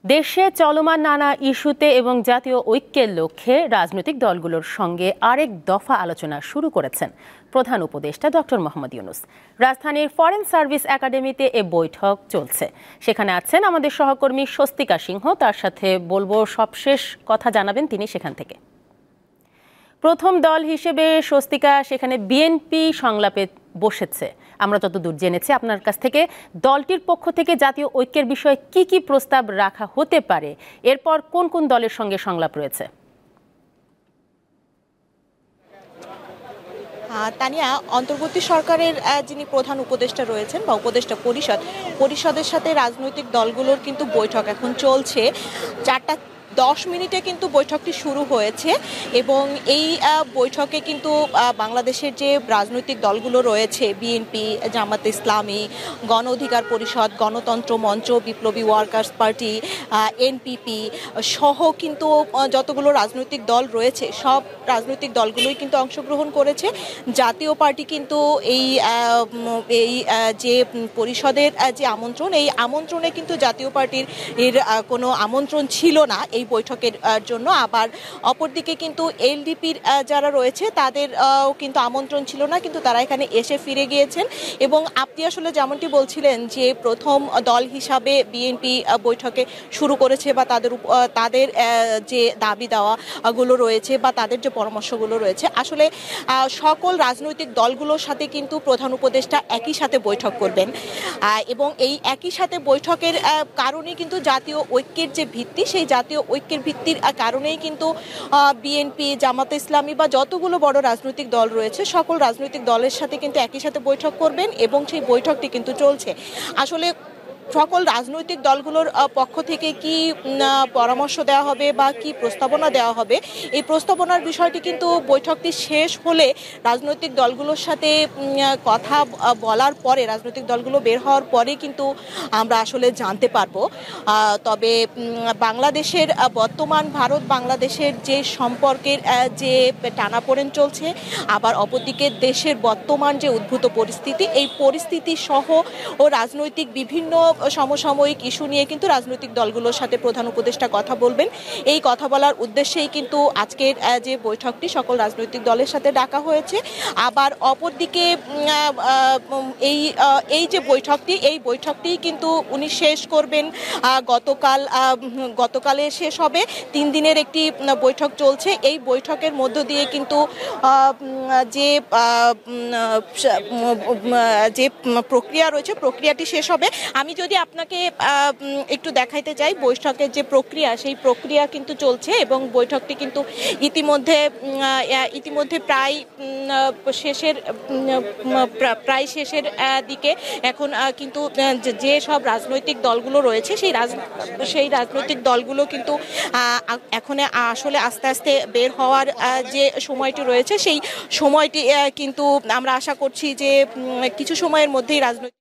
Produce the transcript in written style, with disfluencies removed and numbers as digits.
দেশে চলমান নানা ইস্যুতে এবং জাতীয় ঐক্যের লক্ষ্যে রাজনৈতিক দলগুলোর সঙ্গে আরেক দফা আলোচনা শুরু করেছেন প্রধান উপদেষ্টা ডক্টর মোহাম্মদ ইউনূস। রাজধানীর ফরেন সার্ভিস একাডেমিতে এ বৈঠক চলছে। সেখানে আছেন আমাদের সহকর্মী স্বস্তিকা সিংহ। তার সাথে বলবো সবশেষ কথা জানাবেন তিনি সেখান থেকে। প্রথম দল হিসেবে স্বস্তিকা, সেখানে বিএনপি সংলাপে বসেছে। আমরা যতদূর জেনেছি আপনার কাছ থেকে, দলটির পক্ষ থেকে জাতীয় ঐক্যের বিষয়ে কি কি প্রস্তাব রাখা হতে পারে, এরপর কোন কোন দলের সঙ্গে সংলাপ রয়েছে? তানিয়া, অন্তর্বর্তী সরকারের যিনি প্রধান উপদেষ্টা রয়েছেন বা উপদেষ্টা পরিষদের সাথে রাজনৈতিক দলগুলোর কিন্তু বৈঠক এখন চলছে। 4:10 কিন্তু বৈঠকটি শুরু হয়েছে এবং এই বৈঠকে কিন্তু বাংলাদেশের যে রাজনৈতিক দলগুলো রয়েছে, বিএনপি, জামাতে ইসলামী, গণ অধিকার পরিষদ, গণতন্ত্র মঞ্চ, বিপ্লবী ওয়ার্কার্স পার্টি, এনপিপি সহ কিন্তু যতগুলো রাজনৈতিক দল রয়েছে সব রাজনৈতিক দলগুলোই কিন্তু অংশগ্রহণ করেছে। জাতীয় পার্টি কিন্তু এই যে পরিষদের যে আমন্ত্রণ, এই আমন্ত্রণে কিন্তু জাতীয় পার্টির কোনো আমন্ত্রণ ছিল না এই বৈঠকের জন্য। আবার অপরদিকে কিন্তু এলডিপির যারা রয়েছে তাদের কিন্তু আমন্ত্রণ ছিল না, কিন্তু তারা এখানে এসে ফিরে গিয়েছেন। এবং আপনি আসলে যেমনটি বলছিলেন যে প্রথম দল হিসাবে বিএনপি বৈঠকে শুরু করেছে বা তাদের যে দাবি দাওয়াগুলো রয়েছে বা তাদের যে পরামর্শগুলো রয়েছে, আসলে সকল রাজনৈতিক দলগুলোর সাথে কিন্তু প্রধান উপদেষ্টা একই সাথে বৈঠক করবেন এবং এই একই সাথে বৈঠকের কারণে কিন্তু জাতীয় ঐক্যের যে ভিত্তি, সেই জাতীয় ঐক্যের ভিত্তির কারণেই কিন্তু বিএনপি, জামাতে ইসলামী বা যতগুলো বড় রাজনৈতিক দল রয়েছে সকল রাজনৈতিক দলের সাথে কিন্তু একই সাথে বৈঠক করবেন এবং সেই বৈঠকটি কিন্তু চলছে। আসলে সকল রাজনৈতিক দলগুলোর পক্ষ থেকে কি পরামর্শ দেওয়া হবে বা কি প্রস্তাবনা দেওয়া হবে, এই প্রস্তাবনার বিষয়টি কিন্তু বৈঠকটি শেষ হলে রাজনৈতিক দলগুলোর সাথে কথা বলার পরে, রাজনৈতিক দলগুলো বের হওয়ার পরে কিন্তু আমরা আসলে জানতে পারবো। তবে বাংলাদেশের বর্তমান ভারত বাংলাদেশের যে সম্পর্কের যে টানাপোড়েন চলছে, আবার অপরদিকে দেশের বর্তমান যে উদ্ভূত পরিস্থিতি, এই পরিস্থিতি সহ ও রাজনৈতিক বিভিন্ন সমসাময়িক ইস্যু নিয়ে কিন্তু রাজনৈতিক দলগুলোর সাথে প্রধান উপদেষ্টা কথা বলবেন। এই কথা বলার উদ্দেশ্যেই কিন্তু আজকের যে বৈঠকটি সকল রাজনৈতিক দলের সাথে ডাকা হয়েছে। আবার অপরদিকে এই যে বৈঠকটি, এই বৈঠকটি কিন্তু উনি শেষ করবেন গতকালে শেষ হবে। 3 দিনের একটি বৈঠক চলছে। এই বৈঠকের মধ্য দিয়ে কিন্তু যে প্রক্রিয়া রয়েছে, প্রক্রিয়াটি শেষ হবে। আমি যদি আপনাকে একটু দেখাইতে চাই বৈঠকের যে প্রক্রিয়া, সেই প্রক্রিয়া কিন্তু চলছে এবং বৈঠকটি কিন্তু ইতিমধ্যে প্রায় শেষের দিকে। এখন কিন্তু যে সব রাজনৈতিক দলগুলো রয়েছে সেই রাজনৈতিক দলগুলো কিন্তু এখন আসলে আস্তে আস্তে বের হওয়ার যে সময়টি রয়েছে, সেই সময়টি কিন্তু আমরা আশা করছি যে কিছু সময়ের মধ্যেই রাজনৈতিক